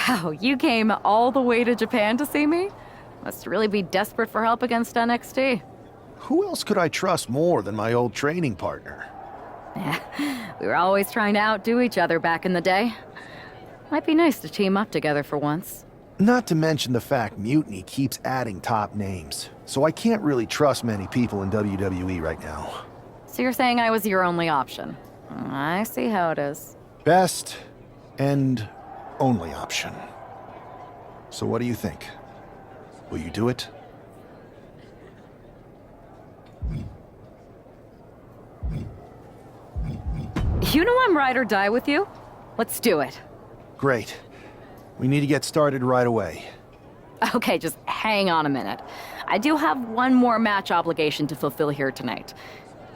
Wow, you came all the way to Japan to see me? Must really be desperate for help against NXT. Who else could I trust more than my old training partner? We were always trying to outdo each other back in the day. Might be nice to team up together for once. Not to mention the fact Mutiny keeps adding top names, so I can't really trust many people in WWE right now. So you're saying I was your only option? I see how it is. Best and only option. So what do you think? Will you do it? You know I'm ride or die with you. Let's do it. Great. We need to get started right away. Okay, just hang on a minute. I do have one more match obligation to fulfill here tonight.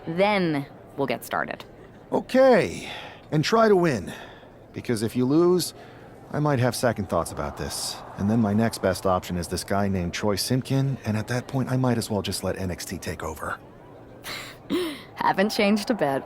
Then we'll get started. Okay. And try to win. Because if you lose, I might have second thoughts about this. And then my next best option is this guy named Troy Simpkin, and at that point I might as well just let NXT take over. Haven't changed a bit.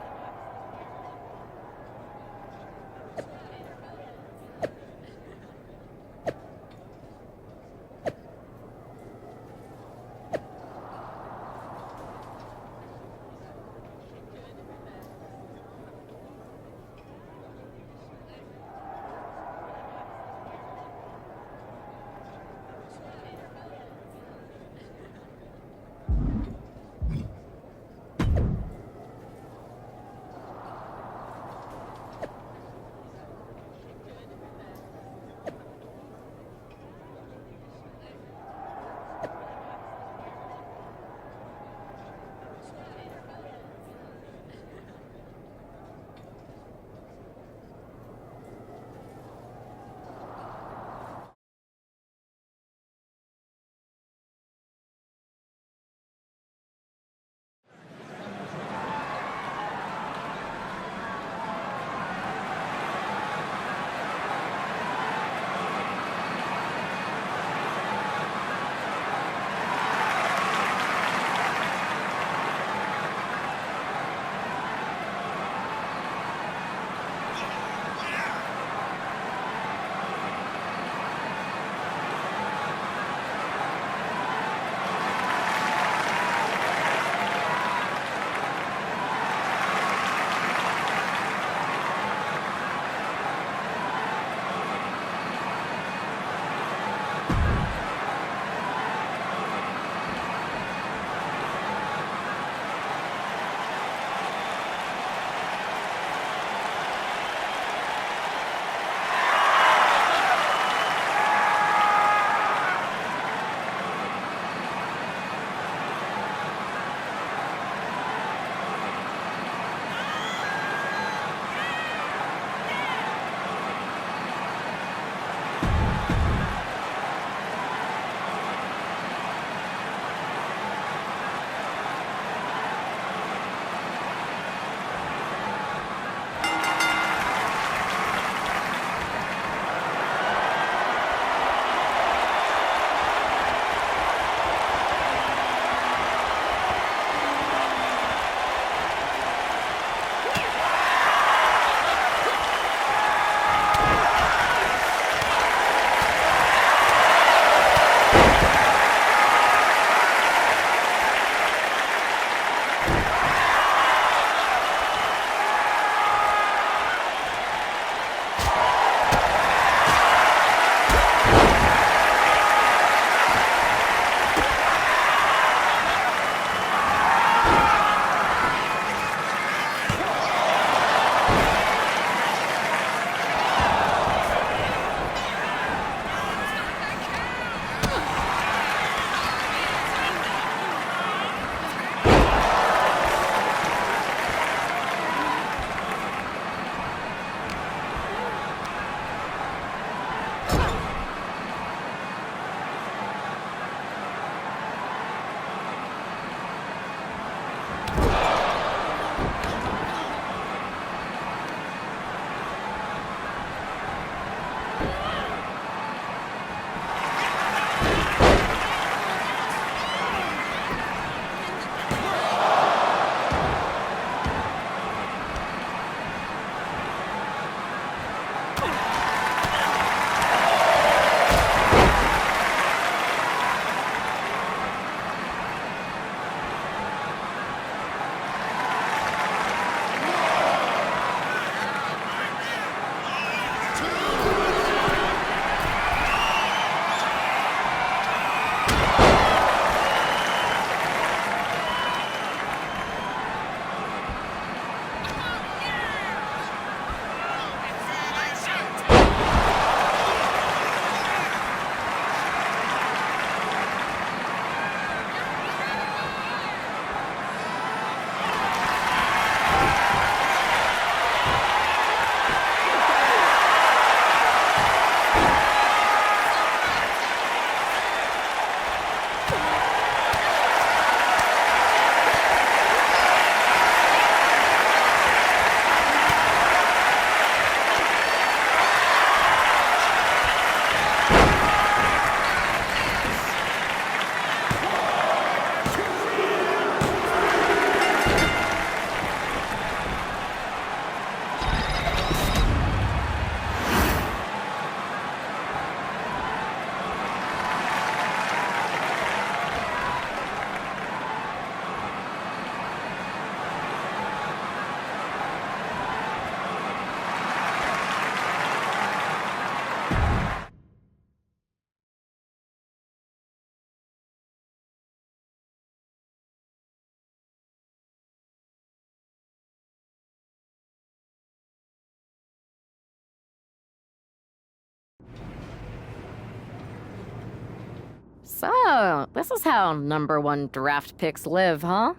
So, this is how #1 draft picks live, huh?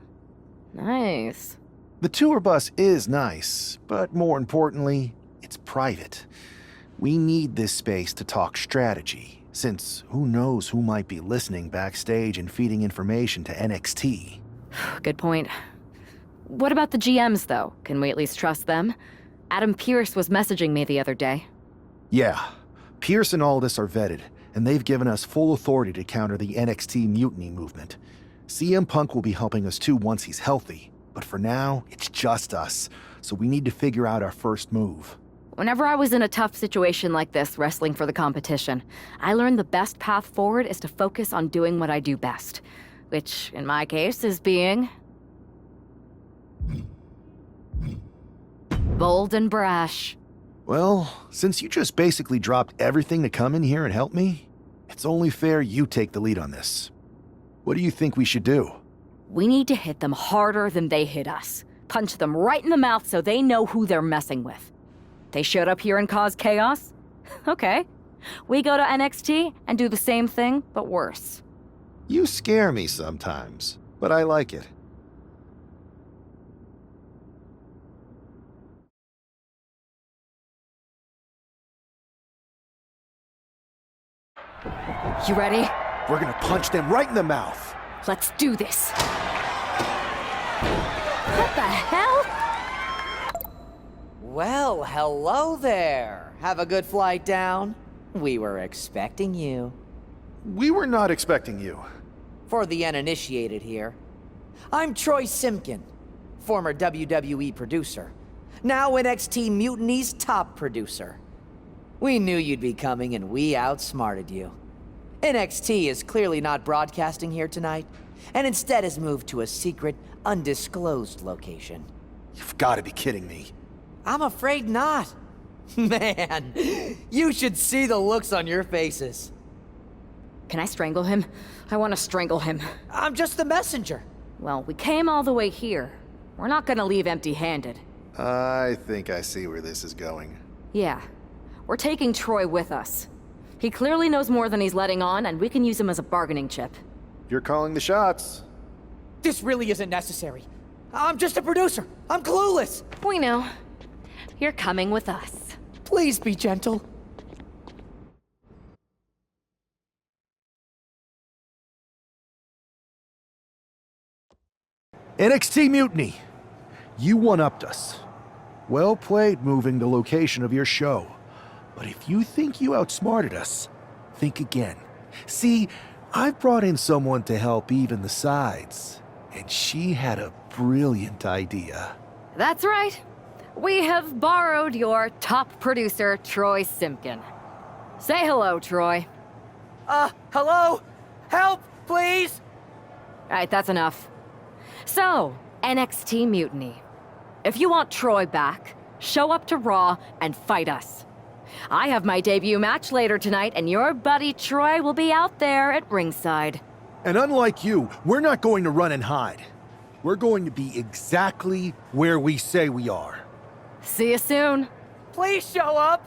Nice. The tour bus is nice, but more importantly, it's private. We need this space to talk strategy, since who knows who might be listening backstage and feeding information to NXT. Good point. What about the GMs, though? Can we at least trust them? Adam Pearce was messaging me the other day. Yeah, Pierce and Aldis are vetted, and they've given us full authority to counter the NXT mutiny movement. CM Punk will be helping us too once he's healthy, but for now, it's just us, so we need to figure out our first move. Whenever I was in a tough situation like this, wrestling for the competition, I learned the best path forward is to focus on doing what I do best. Which, in my case, is being... bold and brash. Well, since you just basically dropped everything to come in here and help me, it's only fair you take the lead on this. What do you think we should do? We need to hit them harder than they hit us. Punch them right in the mouth so they know who they're messing with. They showed up here and caused chaos? Okay. We go to NXT and do the same thing, but worse. You scare me sometimes, but I like it. You ready? We're gonna punch them right in the mouth. Let's do this. What the hell? Well, hello there. Have a good flight down. We were expecting you. We were not expecting you. For the uninitiated here, I'm Troy Simkin, former WWE producer, now NXT Mutiny's top producer. We knew you'd be coming and we outsmarted you. NXT is clearly not broadcasting here tonight, and instead has moved to a secret, undisclosed location. You've got to be kidding me. I'm afraid not. Man, you should see the looks on your faces. Can I strangle him? I want to strangle him. I'm just the messenger. Well, we came all the way here. We're not gonna leave empty-handed. I think I see where this is going. Yeah. We're taking Troy with us. He clearly knows more than he's letting on, and we can use him as a bargaining chip. You're calling the shots. This really isn't necessary. I'm just a producer. I'm clueless. We know. You're coming with us. Please be gentle. NXT Mutiny. You one-upped us. Well played moving the location of your show. But if you think you outsmarted us, think again. See, I've brought in someone to help even the sides, and she had a brilliant idea. That's right. We have borrowed your top producer, Troy Simkin. Say hello, Troy. Hello? Help, please? All right, that's enough. So, NXT Mutiny. If you want Troy back, show up to Raw and fight us. I have my debut match later tonight, and your buddy Troy will be out there at ringside. And unlike you, we're not going to run and hide. We're going to be exactly where we say we are. See you soon. Please show up.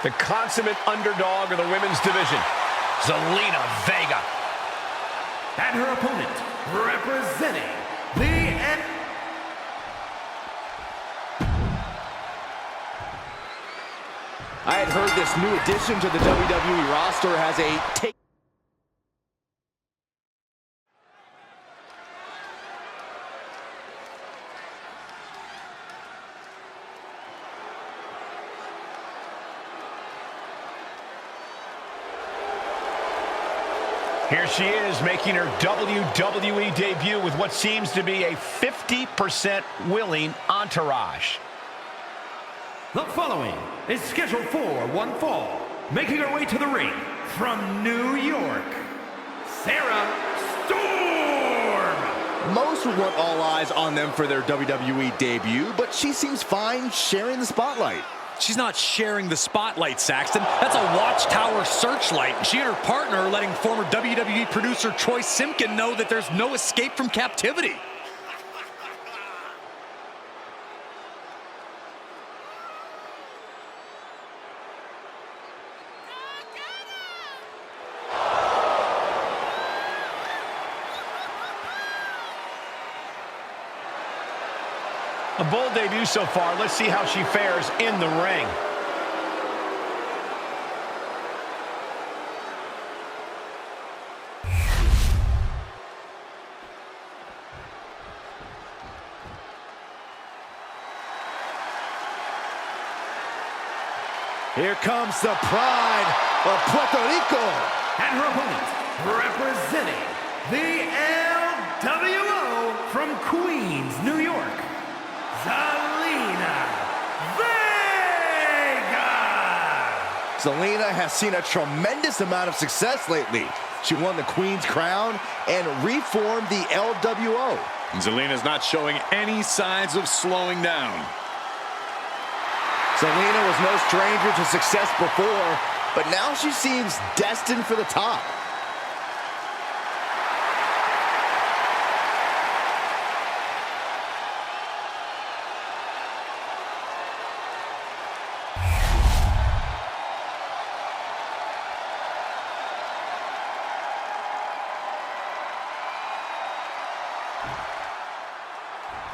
The consummate underdog of the women's division, Zelina Vega. And her opponent, representing the I had heard this new addition to the WWE roster has a take. Here she is making her WWE debut with what seems to be a 50% willing entourage. The following is scheduled for one fall, making her way to the ring from New York, Sarah Storm. Most would want all eyes on them for their WWE debut, but she seems fine sharing the spotlight. She's not sharing the spotlight, Saxton. That's a watchtower searchlight. She and her partner are letting former WWE producer Troy Simpkin know that there's no escape from captivity. A bold debut so far. Let's see how she fares in the ring. Here comes the pride of Puerto Rico. And her opponent, representing the LWO from Queens, New York, Zelina Vega! Zelina has seen a tremendous amount of success lately. She won the Queen's Crown and reformed the LWO. Zelina's not showing any signs of slowing down. Zelina was no stranger to success before, but now she seems destined for the top.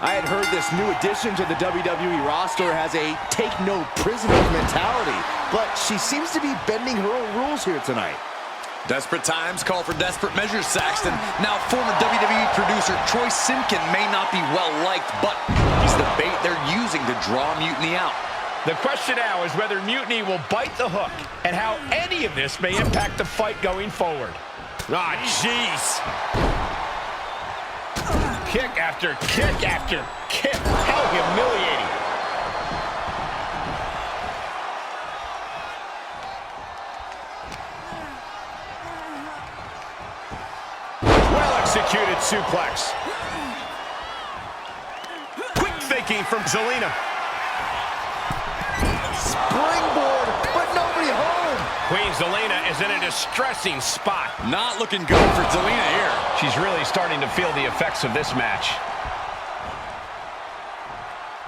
I had heard this new addition to the WWE roster has a take-no-prisoners mentality, but she seems to be bending her own rules here tonight. Desperate times call for desperate measures, Saxton. Now, former WWE producer Troy Simpkin may not be well-liked, but he's the bait they're using to draw Mutiny out. The question now is whether Mutiny will bite the hook and how any of this may impact the fight going forward. Ah, jeez. Kick after kick after kick. How humiliating. Well-executed suplex. Quick thinking from Zelina. Springboard, but nobody home. Queen Zelina is in a distressing spot. Not looking good for Zelina here. She's really starting to feel the effects of this match.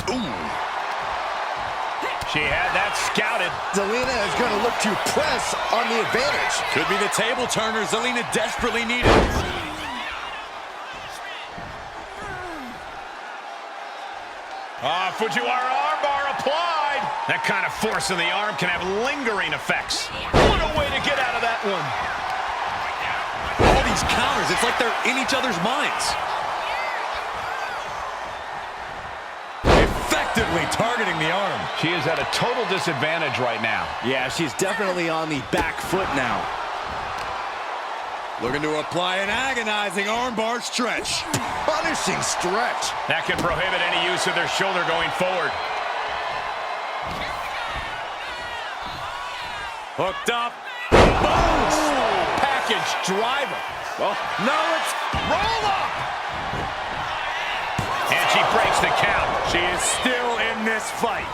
Ooh. She had that scouted. Zelina is going to look to press on the advantage. Could be the table turner Zelina desperately needed. Fujiwara armbar applied. That kind of force in the arm can have lingering effects. What a way to get out of that one. All these counters, it's like they're in each other's minds. Effectively targeting the arm. She is at a total disadvantage right now. Yeah, she's definitely on the back foot now. Looking to apply an agonizing armbar stretch. Punishing stretch. That can prohibit any use of their shoulder going forward. Hooked up. Boom! Package driver. Oh, no, it's roll up. And she breaks the count. She is still in this fight.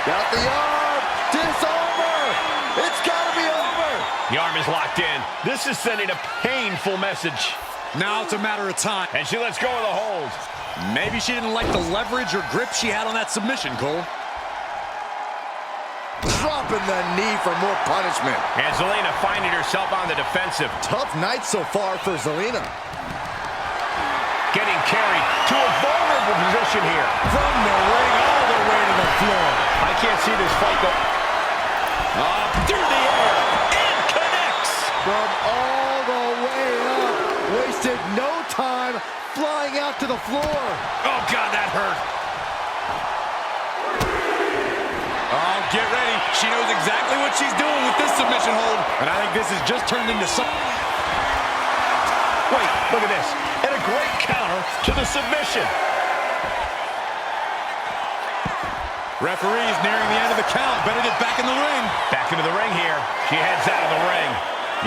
Got the arm. It's over. It's got to be over. The arm is locked in. This is sending a painful message. Now it's a matter of time. And she lets go of the hold. Maybe she didn't like the leverage or grip she had on that submission, Cole. Dropping the knee for more punishment. And Zelina finding herself on the defensive. Tough night so far for Zelina. Getting carried to a vulnerable position here. From the ring all the way to the floor. I can't see this fight go up through the air and connects. From all the way up. Wasted no time flying out to the floor. Oh, God, that hurt. Oh, get ready. She knows exactly what she's doing with this submission hold. And I think this has just turned into some... Wait, look at this. And a great counter to the submission. Referee's nearing the end of the count. Better get back in the ring. Back into the ring here. She heads out of the ring.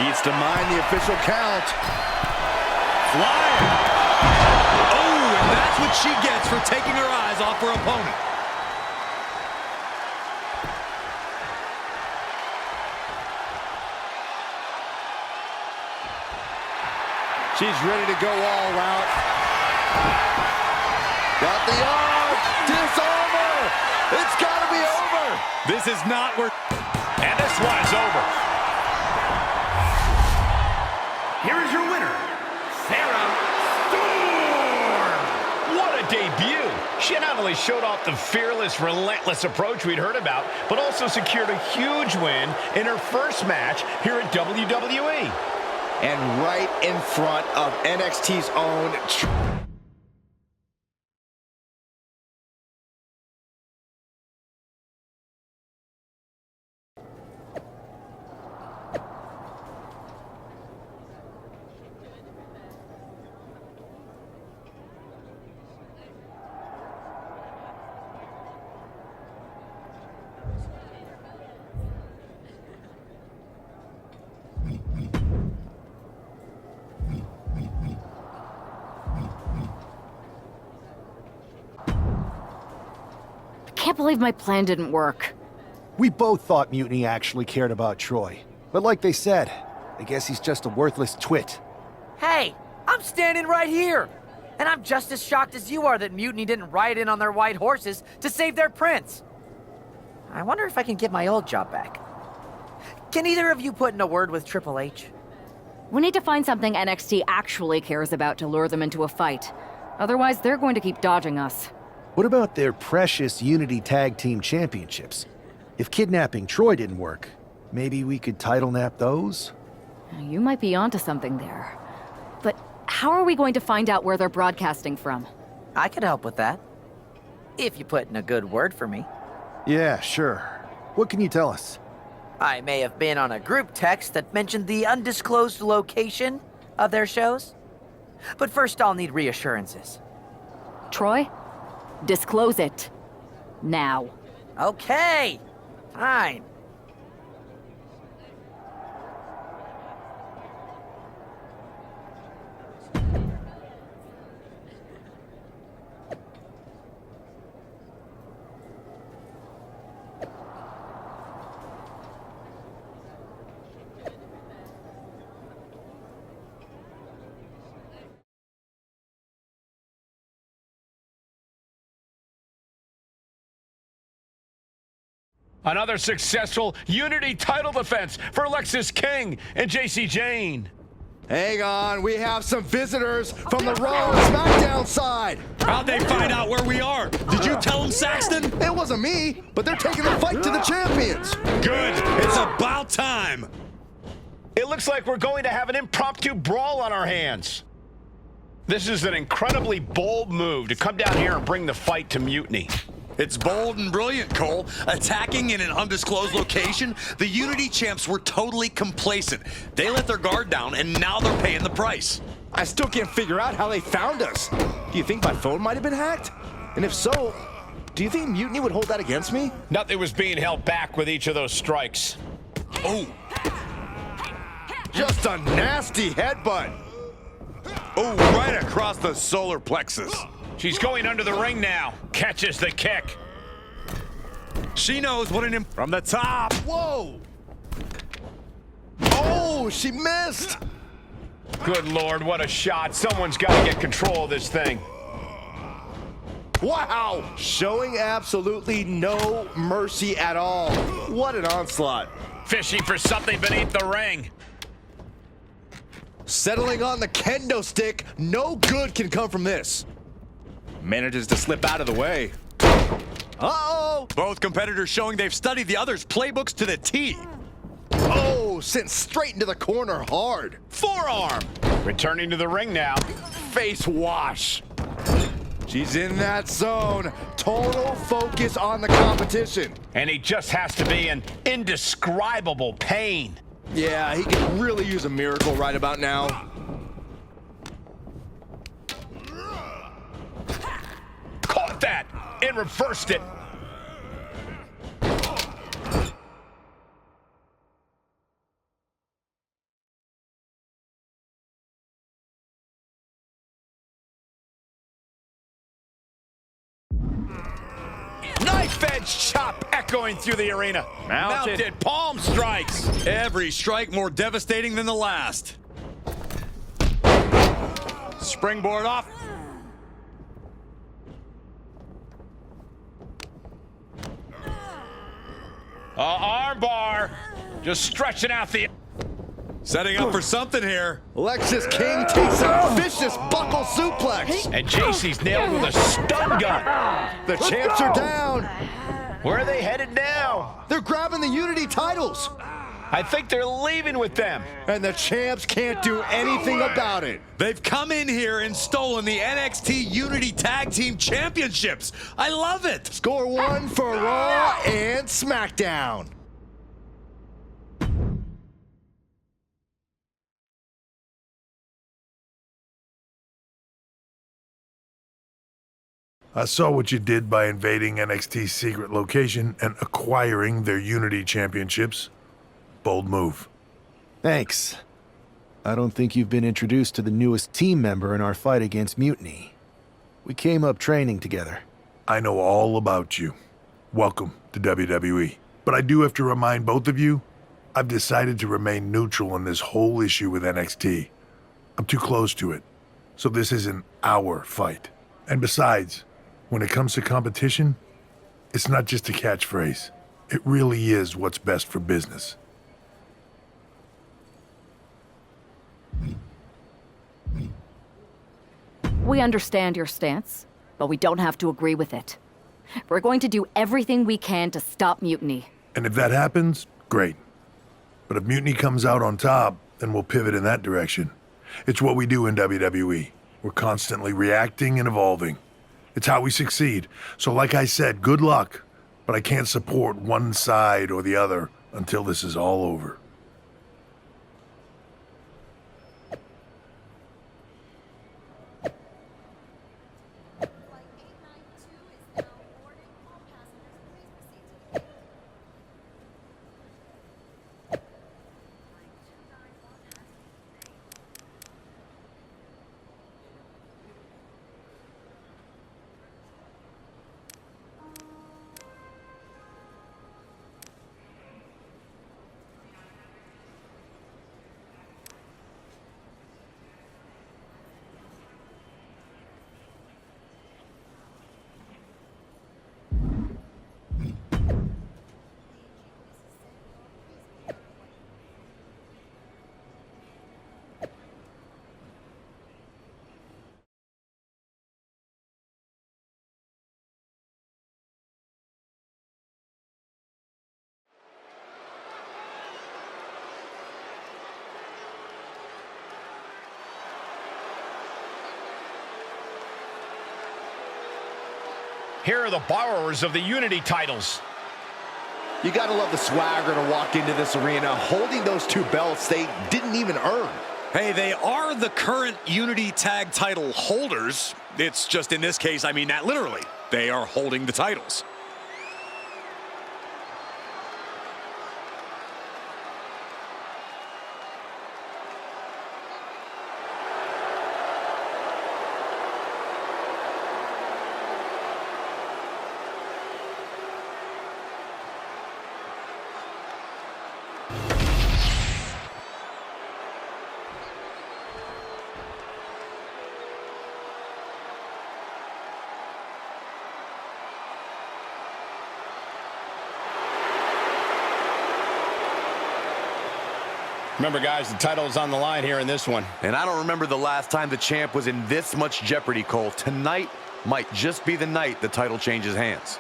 Needs to mind the official count. Flying. Oh, and that's what she gets for taking her eyes off her opponent. She's ready to go all out. Got the arm. Disarmer. It's got to be over. This is not where... And this one is over. Here is your winner, Sarah Storm. What a debut. She not only showed off the fearless, relentless approach we'd heard about, but also secured a huge win in her first match here at WWE. And right in front of NXT's own... I can't believe my plan didn't work. We both thought Mutiny actually cared about Troy. But like they said, I guess he's just a worthless twit. Hey, I'm standing right here. And I'm just as shocked as you are that Mutiny didn't ride in on their white horses to save their prince. I wonder if I can get my old job back. Can either of you put in a word with Triple H? We need to find something NXT actually cares about to lure them into a fight. Otherwise, they're going to keep dodging us. What about their precious Unity Tag Team Championships? If kidnapping Troy didn't work, maybe we could title nap those? You might be onto something there. But how are we going to find out where they're broadcasting from? I could help with that. If you put in a good word for me. Yeah, sure. What can you tell us? I may have been on a group text that mentioned the undisclosed location of their shows. But first I'll need reassurances. Troy? Disclose it. Now. Okay, fine. Another successful Unity title defense for Alexis King and JC Jane. Hang on, we have some visitors from the Raw and SmackDown side. How'd they find out where we are? Did you tell them, Saxton? It wasn't me, but they're taking the fight to the champions. Good. It's about time. It looks like we're going to have an impromptu brawl on our hands. This is an incredibly bold move to come down here and bring the fight to Mutiny. It's bold and brilliant, Cole. Attacking in an undisclosed location, the Unity champs were totally complacent. They let their guard down, and now they're paying the price. I still can't figure out how they found us. Do you think my phone might have been hacked? And if so, do you think Mutiny would hold that against me? Nothing was being held back with each of those strikes. Oh, Just a nasty headbutt. Oh, right across the solar plexus. She's going under the ring now. Catches the kick. She knows what an... From the top. Whoa! Oh, she missed! Good Lord, what a shot. Someone's got to get control of this thing. Wow! Showing absolutely no mercy at all. What an onslaught. Fishing for something beneath the ring. Settling on the kendo stick. No good can come from this. Manages to slip out of the way. Uh-oh! both competitors showing they've studied the other's playbooks to the T. Oh, sent straight into the corner hard. Forearm. Returning to the ring now. Face wash. She's in that zone. Total focus on the competition. And he just has to be in indescribable pain. Yeah, he could really use a miracle right about now. Caught that and reversed it. Knife-edge chop echoing through the arena. Mounted palm strikes. Every strike more devastating than the last. Springboard off. Armbar. Just stretching out the... Setting up for something here. Alexis King takes a vicious buckle suplex. And JC's nailed with a stun gun. The champs are down. Where are they headed now? They're grabbing the Unity titles. I think they're leaving with them. And the champs can't do anything about it. They've come in here and stolen the NXT Unity Tag Team Championships. I love it. Score one for Raw and SmackDown. I saw what you did by invading NXT's secret location and acquiring their Unity Championships. Bold move. Thanks. I don't think you've been introduced to the newest team member in our fight against Mutiny. We came up training together. I know all about you. Welcome to WWE. But I do have to remind both of you, I've decided to remain neutral in this whole issue with NXT. I'm too close to it, so this isn't our fight. And besides, when it comes to competition, it's not just a catchphrase. It really is what's best for business. We understand your stance, but we don't have to agree with it. We're going to do everything we can to stop Mutiny. And if that happens, great. But if Mutiny comes out on top, then we'll pivot in that direction. It's what we do in WWE. We're constantly reacting and evolving. It's how we succeed. So like I said, good luck. But I can't support one side or the other until this is all over. Here are the borrowers of the Unity titles. You gotta love the swagger to walk into this arena holding those two belts they didn't even earn. Hey, they are the current Unity Tag title holders. It's just in this case, I mean that literally. They are holding the titles. Remember, guys, the title is on the line here in this one. And I don't remember the last time the champ was in this much jeopardy, Cole. Tonight might just be the night the title changes hands.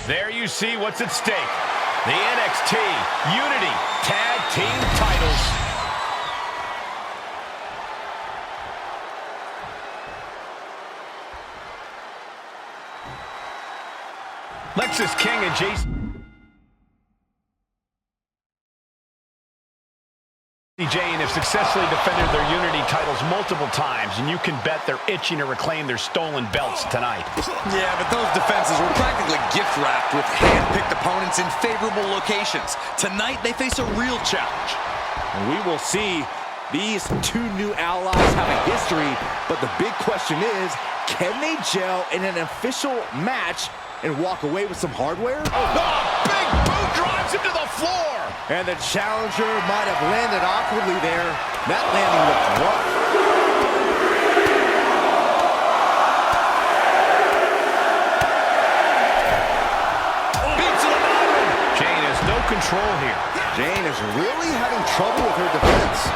There you see what's at stake. The NXT Unity Tag Team titles. Lexis King and Jane have successfully defended their Unity titles multiple times, and you can bet they're itching to reclaim their stolen belts tonight. Yeah, but those defenses were practically gift-wrapped with hand-picked opponents in favorable locations. Tonight, they face a real challenge. And we will see these two new allies have a history, but the big question is, can they gel in an official match and walk away with some hardware? Oh, big boot drives him to the floor. And the challenger might have landed awkwardly there. That landing looked rough. Beats to the bottom. Jane has no control here. Jane is really having trouble with her defense.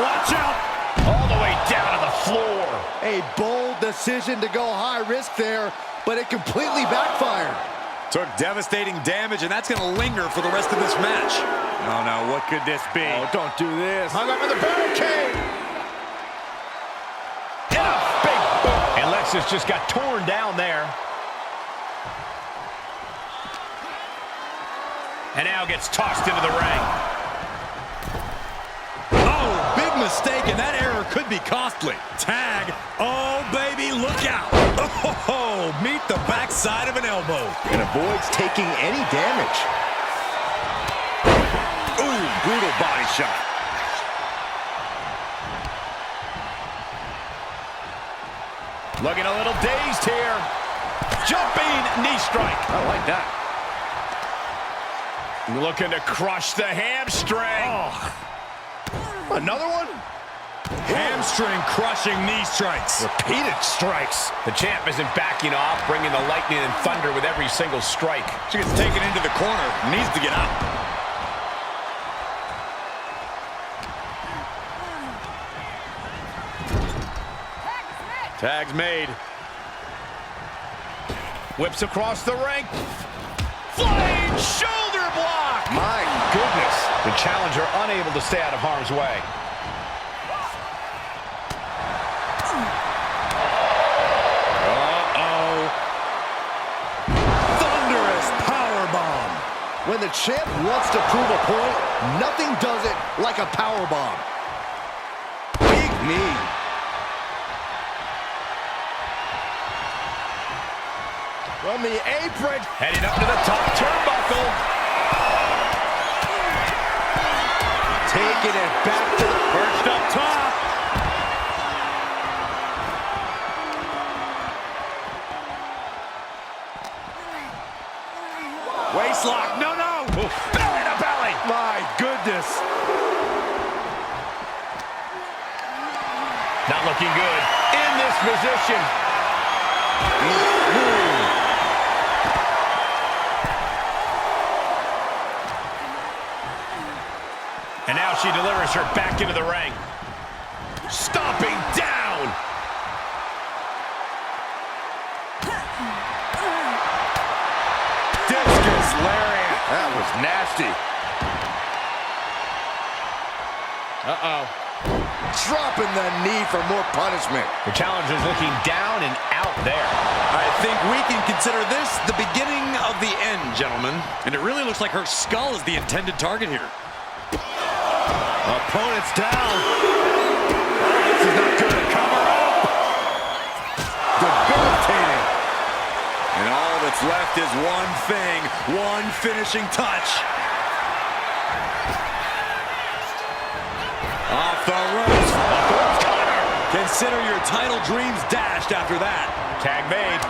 Watch out. All the way down to the floor. A bold decision to go high risk there, but it completely backfired. Took devastating damage, and that's going to linger for the rest of this match. Oh, no, what could this be? Oh, don't do this. Hung up in the barricade. And a big boot. And Lexis just got torn down there. And now gets tossed into the ring. Oh, big mistake, and that error could be costly. Tag. Oh, baby, look out. Oh, meet the backside of an elbow. And avoids taking any damage. Ooh, brutal body shot. Looking a little dazed here. Jumping knee strike. I like that. Looking to crush the hamstring. Oh. Another one? Hamstring crushing knee strikes. Repeated strikes. The champ isn't backing off, bringing the lightning and thunder with every single strike. She gets taken into the corner. Needs to get out. Tag's made. Whips across the ring. Flying shoulder block. My goodness. The challenger unable to stay out of harm's way. When the champ wants to prove a point, nothing does it like a powerbomb. Big knee. From the apron. Heading up to the top turnbuckle. Taking it back to the perched up top. Waistlock. No, no. Oof. Belly to belly. My goodness. Not looking good in this position. And now she delivers her back into the ring. Stomping down. Discus lariat. That was nasty. Uh-oh. Dropping the knee for more punishment. The challenger's looking down and out there. I think we can consider this the beginning of the end, gentlemen. And it really looks like her skull is the intended target here. Opponent's down. This is not good. Cover up. Debilitating. And all that's left is one thing, one finishing touch. Off the ropes. Consider your title dreams dashed after that. Tag made.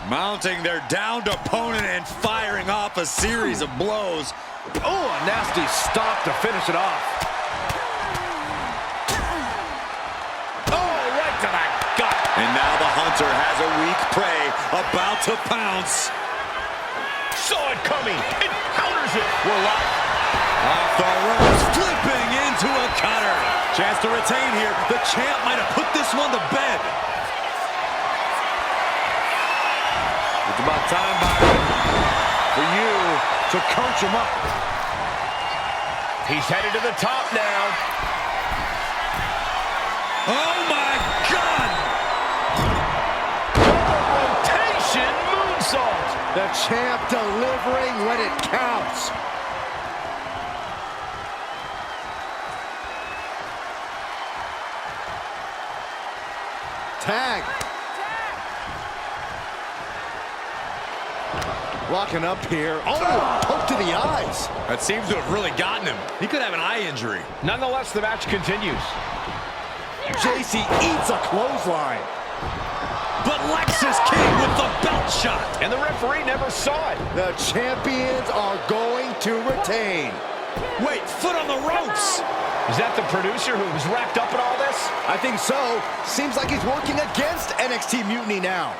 Mounting their downed opponent and firing off a series of blows. Oh, a nasty stop to finish it off. Oh, right to the gut. And now the hunter has a weak prey about to pounce. Saw it coming. It counters it. We're live. Off the ropes, flipping into a cutter. Chance to retain here. The champ might have put this one to bed. It's about time, Byron, for you to coach him up. He's headed to the top now. Oh, my God! Double rotation moonsault. The champ delivering when it counts. Tag. Locking up here. Oh, poke to the eyes. That seems to have really gotten him. He could have an eye injury. Nonetheless, the match continues. JC eats a clothesline. But Lexus King with the belt shot. And the referee never saw it. The champions are going to retain. Wait, foot on the ropes. Is that the producer who's wrapped up in all this? I think so. Seems like he's working against NXT Mutiny now.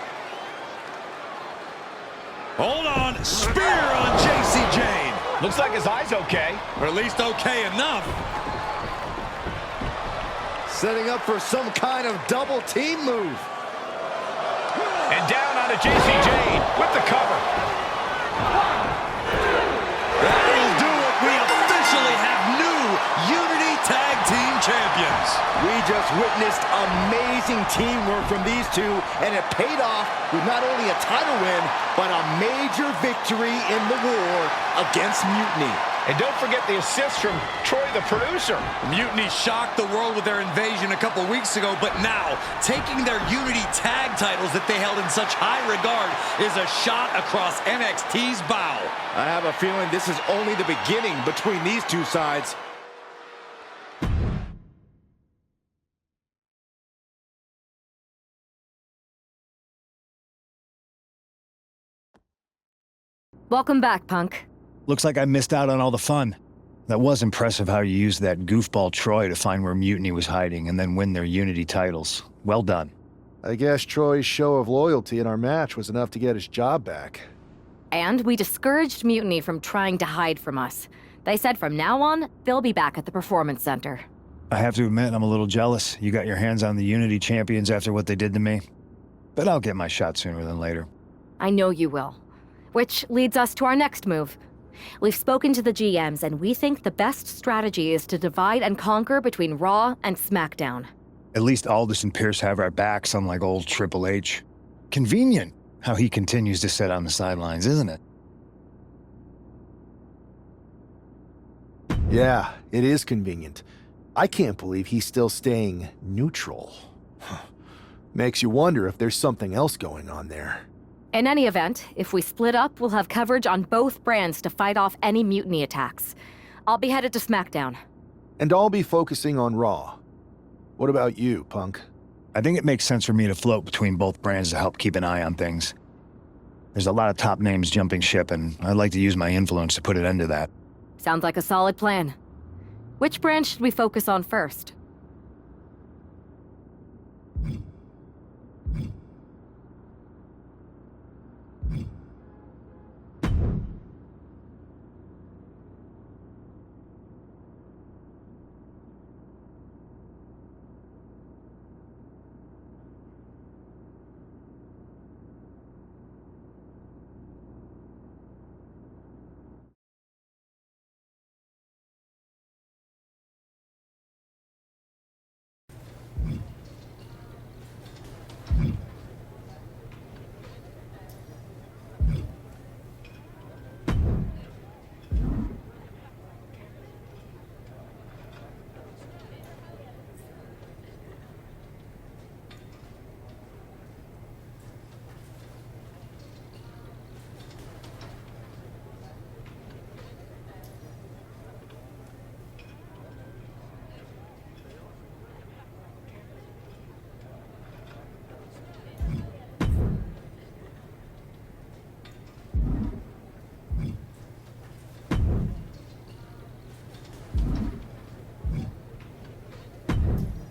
Hold on. Spear on JC Jane. Looks like his eye's okay. Or at least okay enough. Setting up for some kind of double team move. And down onto JC Jane with the cover. That'll do it. We officially have new Unity Tag Team Champions. We just witnessed amazing teamwork from these two, and it paid off with not only a title win, but a major victory in the war against Mutiny. And don't forget the assist from Troy, the producer. Mutiny shocked the world with their invasion a couple weeks ago, but now, taking their Unity Tag titles that they held in such high regard is a shot across NXT's bow. I have a feeling this is only the beginning between these two sides. Welcome back, Punk. Looks like I missed out on all the fun. That was impressive how you used that goofball Troy to find where Mutiny was hiding and then win their Unity titles. Well done. I guess Troy's show of loyalty in our match was enough to get his job back. And we discouraged Mutiny from trying to hide from us. They said from now on, they'll be back at the Performance Center. I have to admit, I'm a little jealous. You got your hands on the Unity champions after what they did to me. But I'll get my shot sooner than later. I know you will. Which leads us to our next move. We've spoken to the GMs, and we think the best strategy is to divide and conquer between Raw and SmackDown. At least Aldous and Pierce have our backs, unlike old Triple H. Convenient how he continues to sit on the sidelines, isn't it? Yeah, it is convenient. I can't believe he's still staying neutral. Makes you wonder if there's something else going on there. In any event, if we split up, we'll have coverage on both brands to fight off any Mutiny attacks. I'll be headed to SmackDown. And I'll be focusing on Raw. What about you, Punk? I think it makes sense for me to float between both brands to help keep an eye on things. There's a lot of top names jumping ship, and I'd like to use my influence to put an end to that. Sounds like a solid plan. Which brand should we focus on first?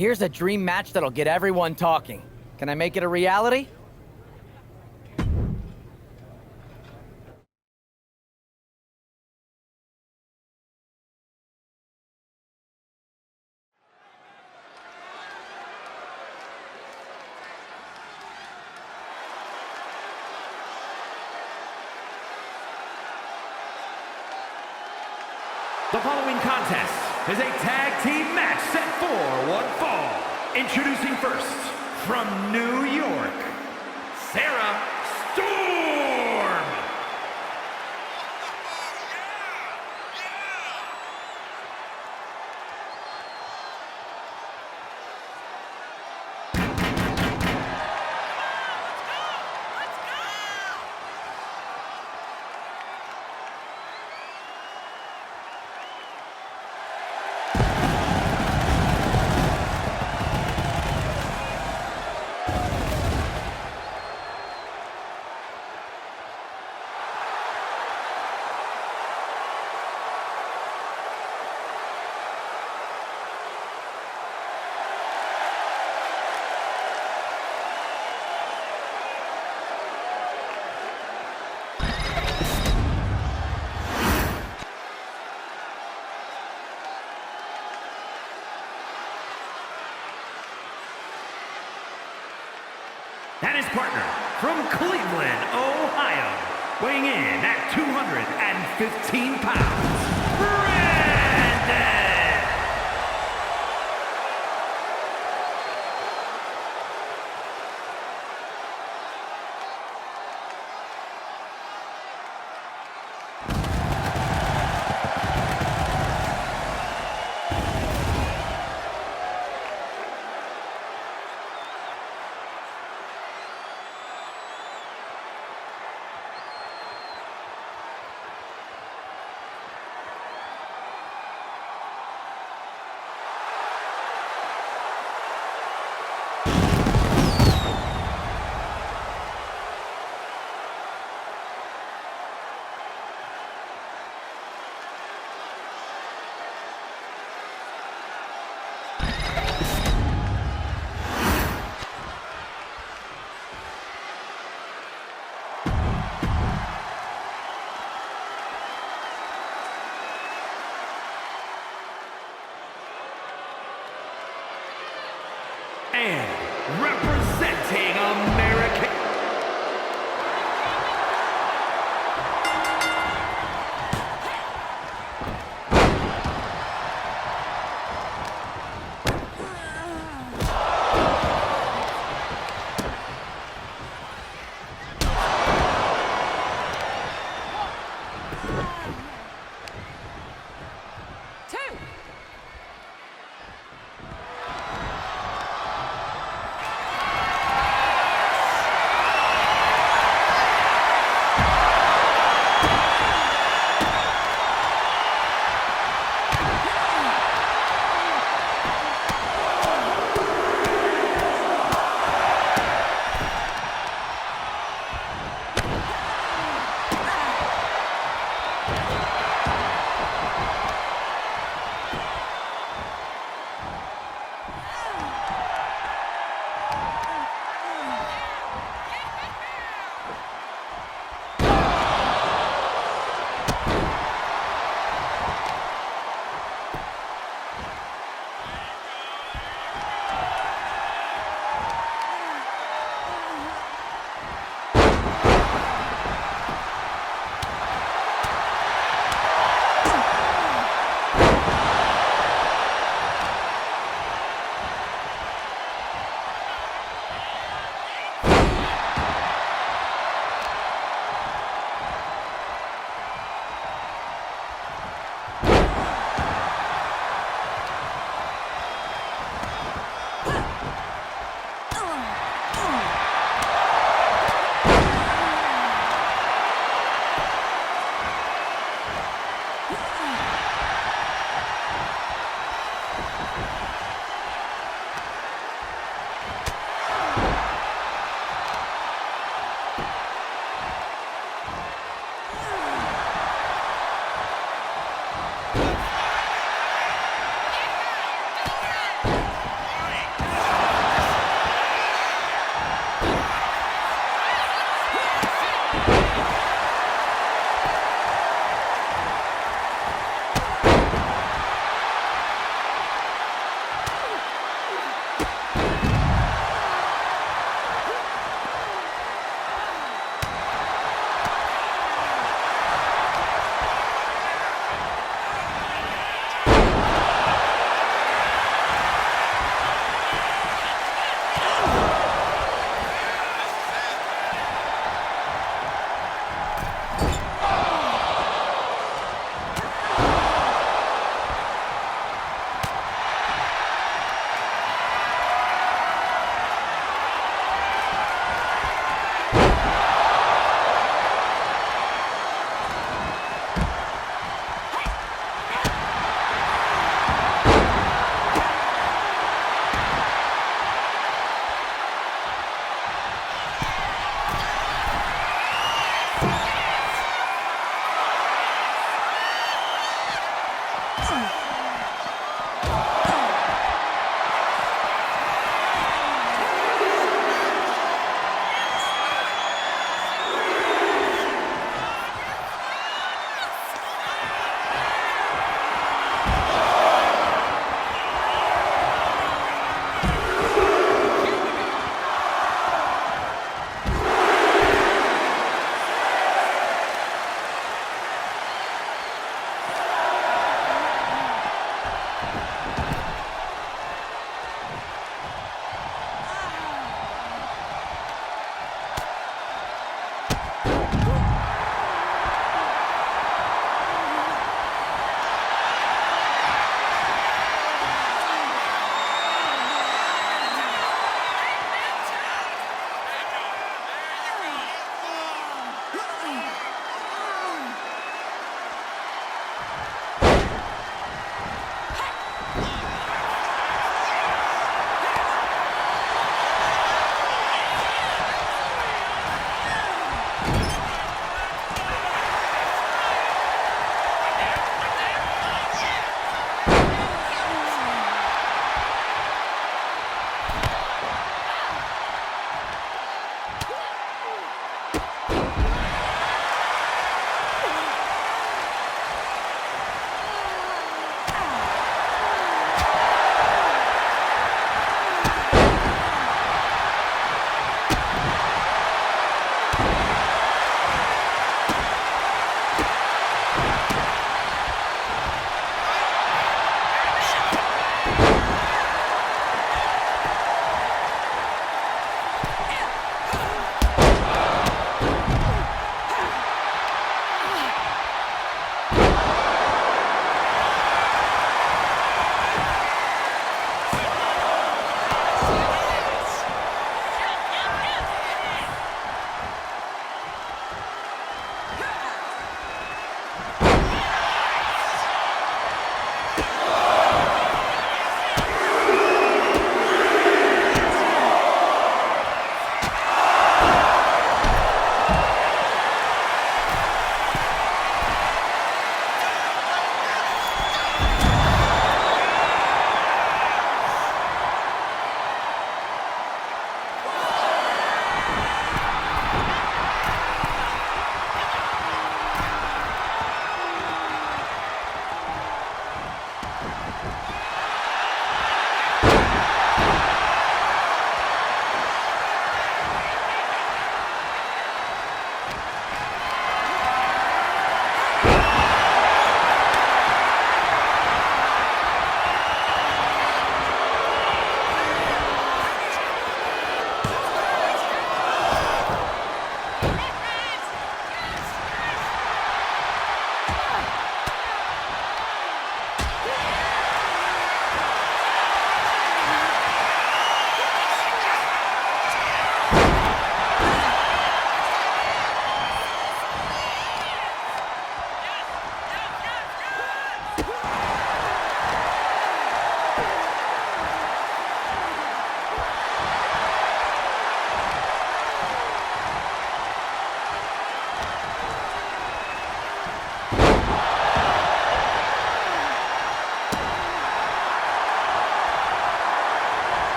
Here's a dream match that'll get everyone talking. Can I make it a reality? The following contest is a tag team match set for one fall. Introducing first, from New York, Sarah Storm. And his partner from Cleveland, Ohio, weighing in at 215 pounds, Brandon!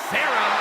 Sarah